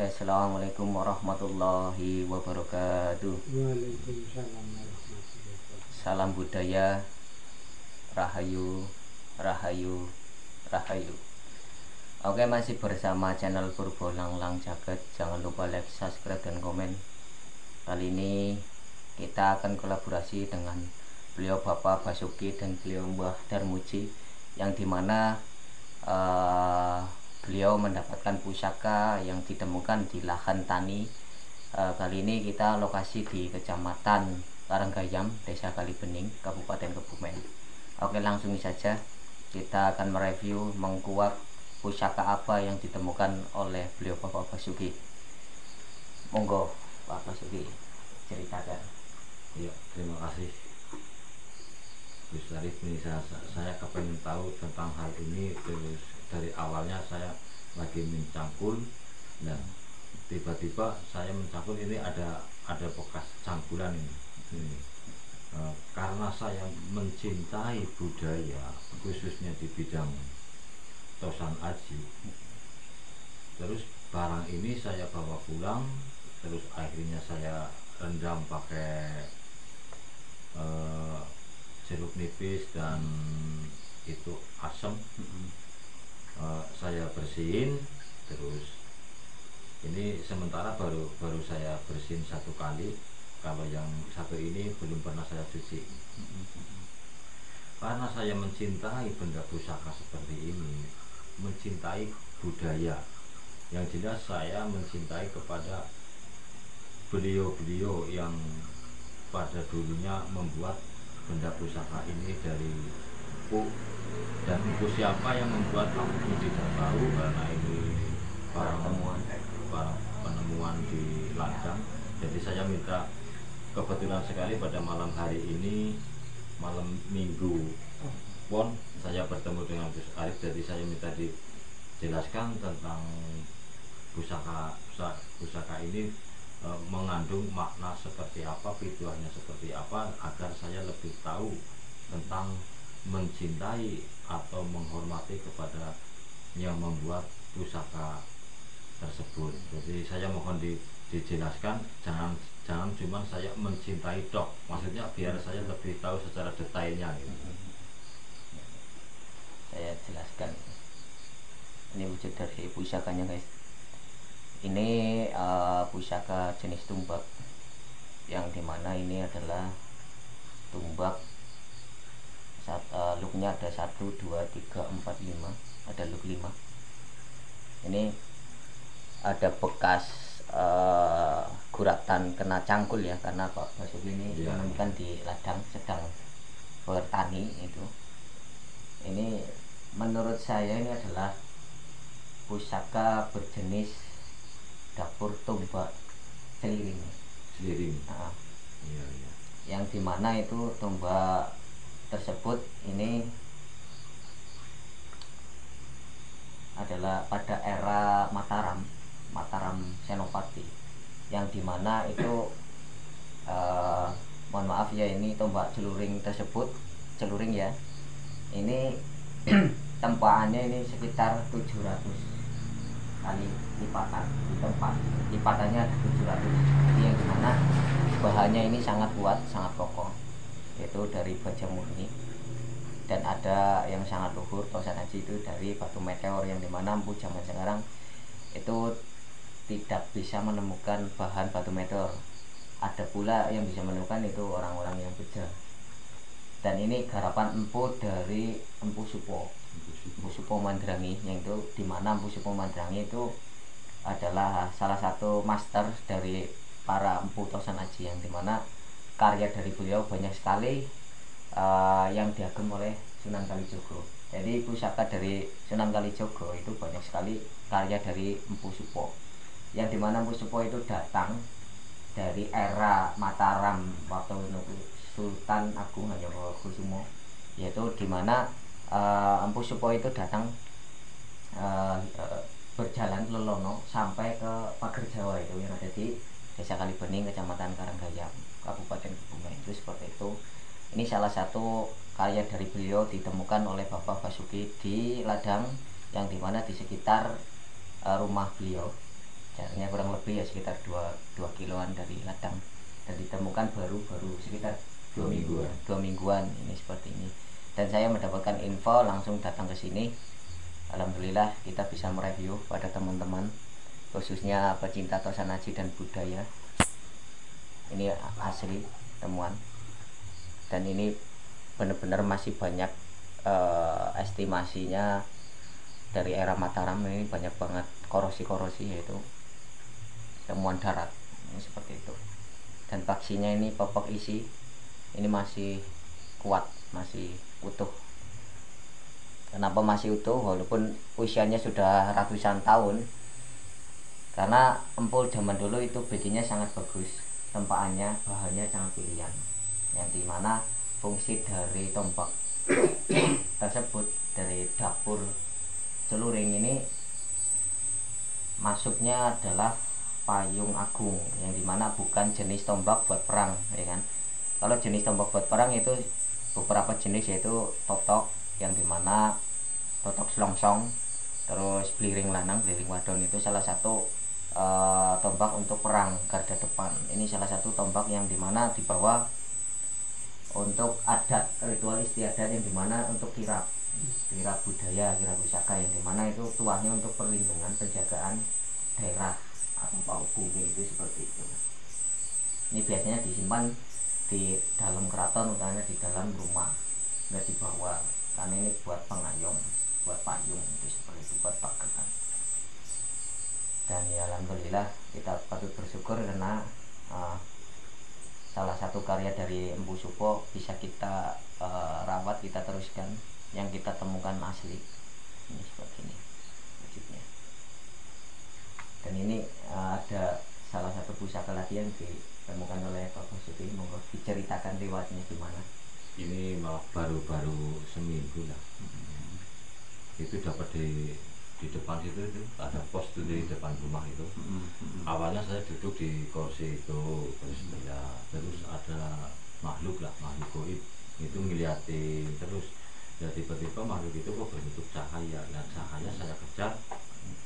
Oke, assalamualaikum warahmatullahi wabarakatuh. Waalaikumsalam warahmatullahi wabarakatuh. Salam budaya, rahayu, rahayu, rahayu. Oke, masih bersama channel Purbo Langlang Jagat. Jangan lupa like, subscribe, dan komen. Kali ini kita akan kolaborasi dengan beliau Bapak Basuki dan beliau Mbah Darmuji, yang dimana beliau mendapatkan pusaka yang ditemukan di lahan tani. Kali ini kita lokasi di Kecamatan Karanggayam, Desa Kalibening, Kabupaten Kebumen. Oke, langsung saja kita akan mereview mengkuak pusaka apa yang ditemukan oleh beliau Bapak Basuki. Monggo Pak Basuki, ceritakan. Ya, terima kasih Gus Arif. Ini saya kepengen tahu tentang hal ini. Terus dari awalnya saya lagi mencangkul, dan tiba-tiba saya mencangkul ini ada bekas cangkulan ini. Karena saya mencintai budaya, khususnya di bidang Tosan Aji, terus barang ini saya bawa pulang, terus akhirnya saya rendam pakai jeruk nipis dan itu asam. Saya bersihin, terus ini sementara baru saya bersihin satu kali. Kalau yang satu ini belum pernah saya cuci. Karena saya mencintai benda pusaka seperti ini, mencintai budaya, yang jelas saya mencintai kepada beliau-beliau yang pada dulunya membuat benda pusaka ini dari empu. Dan empu siapa yang membuat aku tidak tahu, karena ini barang penemuan di ladang. Jadi saya minta, kebetulan sekali pada malam hari ini, malam Minggu Pon, saya bertemu dengan Gus Arif. Jadi saya minta dijelaskan tentang pusaka ini, mengandung makna seperti apa, tujuannya seperti apa, agar saya lebih tahu tentang mencintai atau menghormati kepada yang membuat pusaka tersebut. Jadi saya mohon dijelaskan, jangan cuma saya mencintai tok, maksudnya biar saya lebih tahu secara detailnya gitu. Saya jelaskan. Ini wujud dari pusakanya, guys. Ini pusaka jenis tumbak, yang dimana ini adalah tumbak. Looknya ada 1, 2, 3, 4, 5. Ada look 5. Ini ada bekas guratan kena cangkul ya, karena Pak Basuki ini menemukan di ladang sedang bertani itu. Ini menurut saya ini adalah pusaka berjenis dapur tumbak celiring. Nah, iya. Yang dimana itu tumbak tersebut ini adalah pada era Mataram Senopati, yang dimana itu mohon maaf ya, ini tombak celuring tersebut, celuring ya, ini tempaannya ini sekitar 700 kali lipatan. Di tempat lipatannya ada 700. Jadi yang dimana bahannya ini sangat kuat, sangat kokoh, yaitu dari baja murni. Dan ada yang sangat luhur, Tosan Aji, itu dari batu meteor, yang dimana empu zaman sekarang itu tidak bisa menemukan bahan batu meteor. Ada pula yang bisa menemukan itu orang-orang yang beja. Dan ini garapan empu dari Empu Supo Mandrangi, yang itu dimana Empu Supo Mandrangi itu adalah salah satu master dari para empu Tosan Aji, yang dimana karya dari beliau banyak sekali yang diagem oleh Sunan Kalijogo. Jadi pusaka dari Sunan Kalijogo itu banyak sekali karya dari Empu Supo, yang dimana Empu Supo itu datang dari era Mataram waktu Sultan Agung Hanyokrokusumo, yaitu dimana Empu Supo itu datang berjalan lelono sampai ke Pager Jawa, itu yang ada di Desa Kalibening, Kecamatan Karanggayam, Kabupaten Kebumen. Itu seperti itu. Ini salah satu karya dari beliau, ditemukan oleh Bapak Basuki di ladang, yang dimana di sekitar rumah beliau. jaraknya kurang lebih ya sekitar 2 kiloan dari ladang, dan ditemukan baru sekitar 2 mingguan ini seperti ini. Dan saya mendapatkan info langsung datang ke sini. Alhamdulillah kita bisa mereview pada teman-teman khususnya pecinta Tosanaji dan budaya. Ini asli temuan, dan ini benar-benar masih banyak estimasinya dari era Mataram ini banyak banget korosi-korosi, yaitu temuan darat ini seperti itu. Dan paksinya ini popok isi ini masih kuat, masih utuh. Kenapa masih utuh walaupun usianya sudah ratusan tahun? Karena empul zaman dulu itu bikinnya sangat bagus, tempaannya bahannya sangat pilihan, yang dimana fungsi dari tombak tersebut dari dapur celuring ini masuknya adalah payung agung, yang dimana bukan jenis tombak buat perang, ya kan. Kalau jenis tombak buat perang itu beberapa jenis, yaitu totok, yang dimana totok selongsong, terus bliring lanang, bliring wadon itu salah satu tombak untuk perang garda depan. Ini salah satu tombak yang dimana dibawa untuk adat ritual istiadat, yang dimana untuk kirap budaya, kirap pusaka, yang dimana itu tuahnya untuk perlindungan penjagaan daerah atau pauk bumi itu seperti itu. Ini biasanya disimpan di dalam keraton, karena di dalam rumah, nggak dibawa, karena ini buat pengayom, buat payung itu seperti itu, buat paketan. Dan ya alhamdulillah kita patut bersyukur karena salah satu karya dari Empu Supo bisa kita rawat, kita teruskan, yang kita temukan asli ini seperti ini wujudnya. Dan ini ada salah satu pusaka lagi yang ditemukan oleh Pak Basuki. Monggo diceritakan riwayatnya gimana. Ini malah baru seminggu lah. Itu dapat di depan situ, itu ada pos tuh di depan rumah itu. Awalnya saya duduk di kursi itu, terus ada makhluk goib itu ngeliatin terus. Ya tiba-tiba makhluk itu kok berbentuk cahaya. Nah cahaya saya kejar,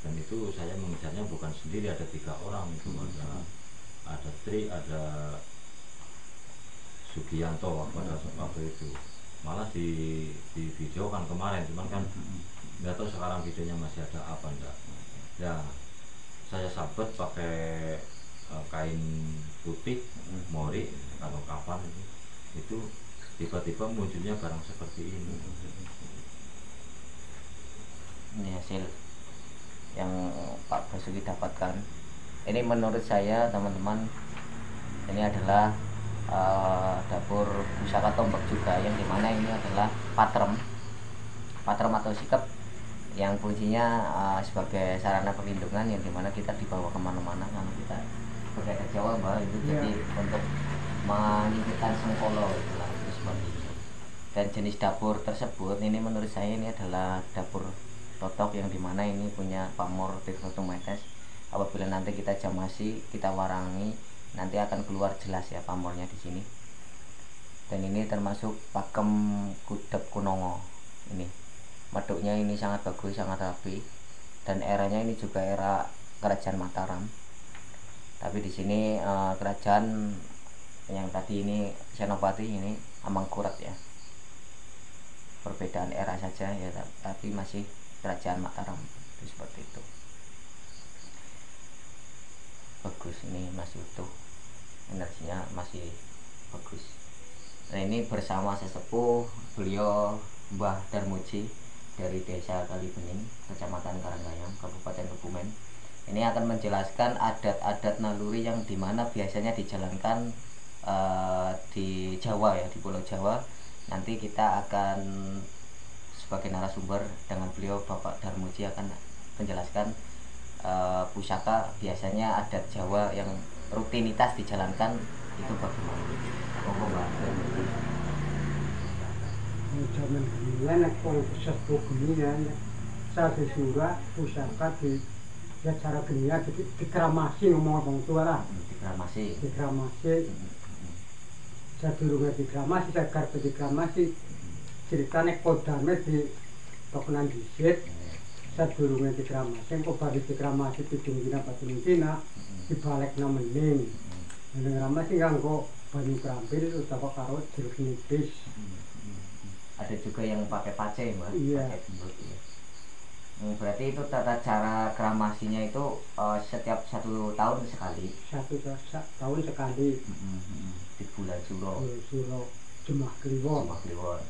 dan itu saya mengejarnya bukan sendiri, ada 3 orang itu, ada Tri, ada Sugianto waktu itu. Malah di video kan kemarin, cuman kan nggak tahu sekarang videonya masih ada apa enggak. Ya saya sabet pakai kain putih mori atau kafan itu tiba-tiba munculnya barang seperti ini. Ini hasil yang Pak Basuki dapatkan. Ini menurut saya teman-teman, ini adalah dapur pusaka tombak juga, yang dimana ini adalah patrem atau sikep, yang fungsinya sebagai sarana perlindungan, yang dimana kita dibawa kemana-mana karena kita berada Jawa Mbak itu, jadi untuk menyingkirkan sengkolo itu seperti itu. Dan jenis dapur tersebut ini menurut saya ini adalah dapur totok, yang dimana ini punya pamor Tirto Metes. Apabila nanti kita jamasi, kita warangi, nanti akan keluar jelas ya pamornya di sini. Dan ini termasuk pakem kudep kunongo. Ini meduknya ini sangat bagus, sangat rapi, dan eranya ini juga era kerajaan Mataram. Tapi di sini kerajaan yang tadi ini Senopati, ini Amangkurat ya. Perbedaan era saja ya, tapi masih kerajaan Mataram itu seperti itu. Bagus, ini masih utuh, energinya masih bagus. Nah ini bersama sesepuh beliau Mbah Darmuji dari Desa Kalibening, Kecamatan Karanggayam, Kabupaten Kebumen. Ini akan menjelaskan adat-adat naluri yang dimana biasanya dijalankan di Jawa ya, di Pulau Jawa. Nanti kita akan sebagai narasumber dengan beliau, Bapak Darmuji akan menjelaskan pusaka biasanya adat Jawa yang rutinitas dijalankan itu bagaimana. Zaman dulu kalau sesepuh gemian saya disuruh pusaka di ya cara gemian dikeramasi, ngomong tua lah, dikeramasi saya dulu dikeramasi, saya karpe dikeramasi ceritanya kodame di tokenan disit. sadurunge dikramasi engko bar dikramasi pidung dina patung dina dibalekna meneng. Meneng ramasi nganggo banyu krampil utawa karo jeruk nipis. Ada juga yang pakai pace, Mbak. Iya. Pakai gembut, ya. Berarti itu tata cara kramasinya itu setiap 1 tahun sekali. 1 tahun sekali. Di bulan Suro. Suro Jemah Kliwon. Jemah Kliwon.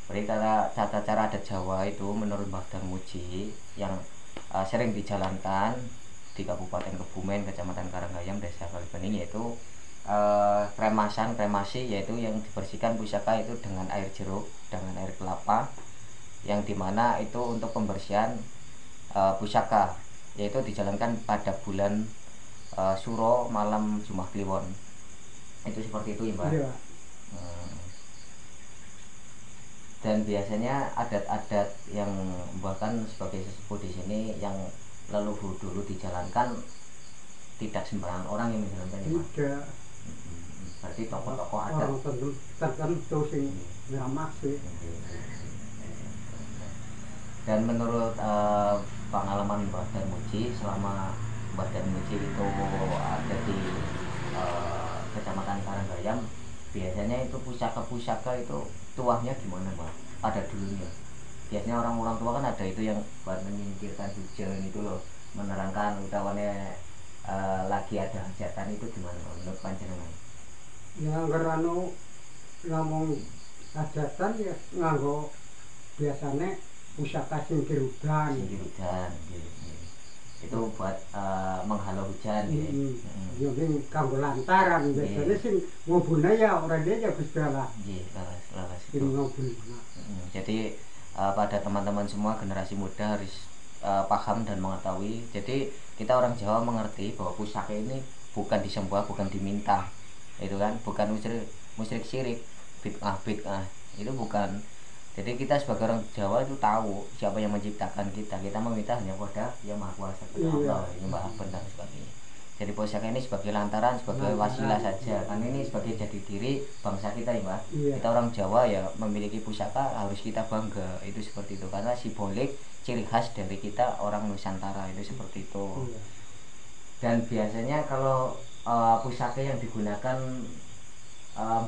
Berarti tata cara adat Jawa itu menurut Mbah Darmuji yang sering dijalankan di Kabupaten Kebumen, Kecamatan Karanggayam, Desa Kalibening, yaitu kremasi, yaitu yang dibersihkan pusaka itu dengan air jeruk, dengan air kelapa, yang dimana itu untuk pembersihan pusaka, yaitu dijalankan pada bulan Suro malam Jemah Kliwon. Itu seperti itu ya, Mbak. Iya. Dan biasanya adat-adat yang bahkan sebagai sesepuh di sini yang leluhur dulu dijalankan tidak sembarangan orang yang menjalankannya, Pak. Tidak. Berarti tokoh-tokoh adat Orang tertentu sing ngramasi. Dan menurut pengalaman Mbah Darmuji, selama Mbah Darmuji itu ada di Kecamatan Karanggayam, biasanya itu pusaka-pusaka itu tuahnya gimana, Mbak? Pada dulunya biasanya orang-orang tua kan ada itu yang buat menyingkirkan hujan itu loh, menerangkan utawane lagi ada hajatan, itu gimana menurut panjenengan? Ya ngerano ngomong hajatan ya nganggo biasane pusaka singkir udan. Singkir hujan, itu buat menghalau hujan. Ya ning kanggo lantaran biasane sing ngobuna ya ora dia ya Gusti Allah. Nggih, laras Sing itu. ngobuna. Jadi pada teman-teman semua generasi muda harus paham dan mengetahui. Jadi kita orang Jawa mengerti bahwa pusaka ini bukan disembah, bukan diminta, itu kan, bukan musyrik syirik, bid'ah itu bukan. Jadi kita sebagai orang Jawa itu tahu siapa yang menciptakan kita. Kita meminta hanya pada Yang Maha Kuasa, kepada Allah, Yang Maha Benar sebagainya. Jadi pusaka ini sebagai lantaran, sebagai wasilah saja. Kan ini sebagai jati diri bangsa kita ya, Mbak. Iya. Kita orang Jawa ya memiliki pusaka harus kita bangga. Itu seperti itu karena simbolik ciri khas dari kita orang Nusantara, itu seperti itu. Iya. Dan biasanya kalau pusaka yang digunakan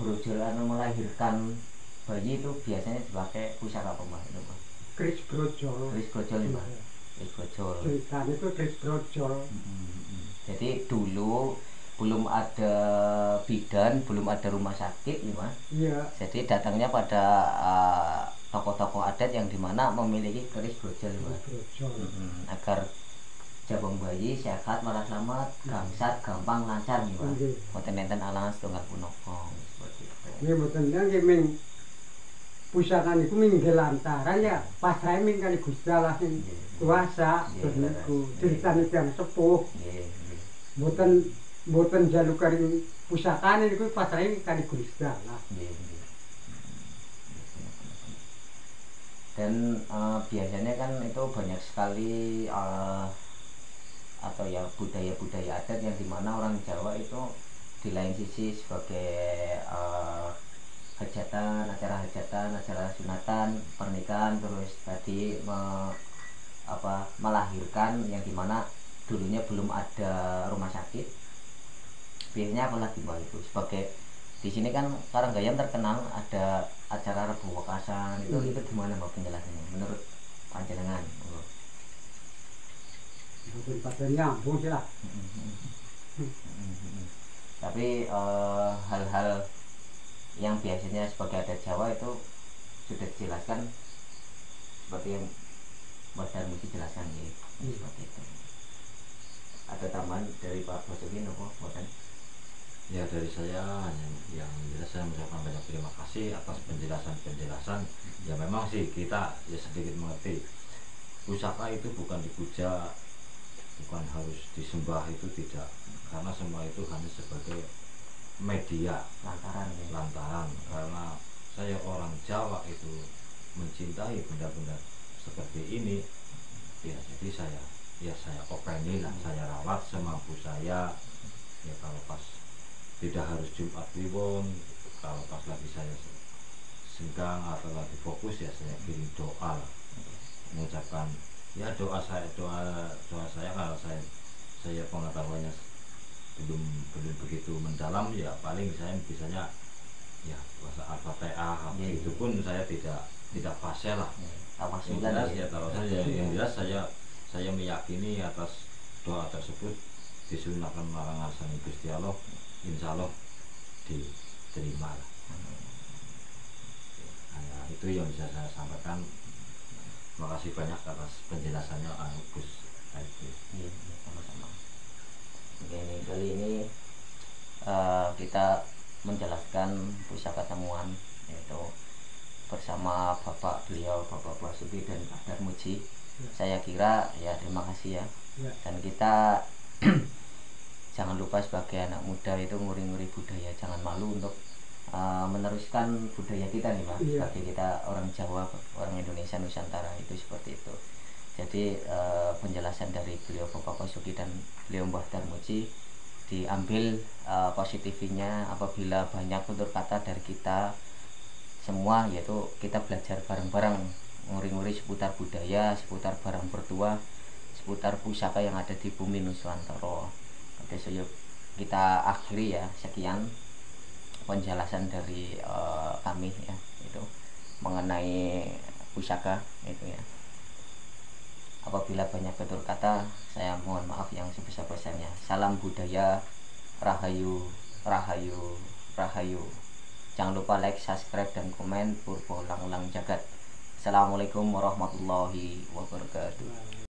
brojol melahirkan bayi itu biasanya dipakai pusaka apa, Mbak? Itu, Mbak. Kris brojol. Kris brojol ya, Mbak. Kris brojol. Ceritanya itu kris brojol. Jadi dulu belum ada bidan, belum ada rumah sakit ya, Mas. Iya. Jadi datangnya pada tokoh-tokoh adat yang dimana memiliki keris brojol ya, Mas. Brojol. Agar jabang bayi sehat, waras selamat, gangsat, gampang, lancar nih, Mas. Nggih. Mboten enten alangan setunggal punapa seperti itu. Nggih mboten nggih ming pusaka niku minggu lantaran ya pasrahe ming kali Gusti Allah sing kuasa Nggih, terus niku nggih. ceritane tiyang sepuh. Nggih, nggih. Mboten jaluk kari pusakane niku pasrahe kali Gusti Allah. Nggih, nggih. Dan biasanya kan itu banyak sekali atau ya budaya-budaya adat yang dimana orang Jawa itu di lain sisi sebagai hajatan, acara sunatan, pernikahan, terus tadi melahirkan yang dimana dulunya belum ada rumah sakit. Biasanya apalagi, Mbak, itu sebagai di sini kan Karanggayam terkenal ada acara Rebu Wekasan, itu gimana, Mbak, penjelasannya menurut panjenengan? Mboten pada nyambung sih lah. Tapi hal-hal yang biasanya sebagai adat Jawa itu sudah dijelaskan seperti yang Mbak Darmuji jelaskan ya, seperti itu. Ada tambahan dari Pak Basuki nopo, Boten? Ya dari saya hanya yang jelas saya mengucapkan banyak terima kasih atas penjelasan. Ya memang sih kita ya sedikit mengerti pusaka itu bukan dipuja, bukan harus disembah, itu tidak, karena semua itu hanya sebagai media lantaran karena saya orang Jawa itu mencintai benda-benda seperti ini ya, jadi saya openi lah, saya rawat semampu saya ya. Kalau pas tidak harus Jumat Kliwon, kalau pas lagi saya senggang atau lagi fokus ya saya kirim doa lah. mengucapkan ya doa saya kalau saya pengetahuannya belum begitu mendalam, ya paling saya bisanya ya bahasa Al-Fatihah, Iya, itu iya. pun saya tidak fasih lah. Yang Tawasulan jelas ya. ya tahu saja, yang jelas saya meyakini atas doa tersebut disunahkan marang ngarsaning Gusti Allah, insya Allah diterima lah. Nah, itu yang bisa saya sampaikan. Terima kasih banyak atas penjelasannya Gus Haiful. Iya, iya, sama-sama. Oke, ini kali ini kita menjelaskan pusaka temuan, yaitu bersama Bapak Basuki dan Pak Darmuji. Saya kira ya terima kasih ya. Dan kita jangan lupa sebagai anak muda itu nguri-nguri budaya, jangan malu untuk meneruskan budaya kita nih Pak. Sebagai kita orang Jawa, orang Indonesia Nusantara itu seperti itu. Jadi penjelasan dari beliau Bapak Basuki dan beliau Mbah Darmuji diambil positifnya apabila banyak tutur kata dari kita semua, yaitu kita belajar bareng-bareng nguri-nguri seputar budaya, seputar barang bertua, seputar pusaka yang ada di bumi Nusantara. Oke, so yuk kita akhiri ya, sekian penjelasan dari kami ya, itu mengenai pusaka itu ya. Apabila banyak tutur kata, saya mohon maaf yang sebesar-besarnya. Salam budaya, rahayu, rahayu, rahayu. Jangan lupa like, subscribe, dan komen. Purbo lang-lang jagat. Assalamualaikum warahmatullahi wabarakatuh.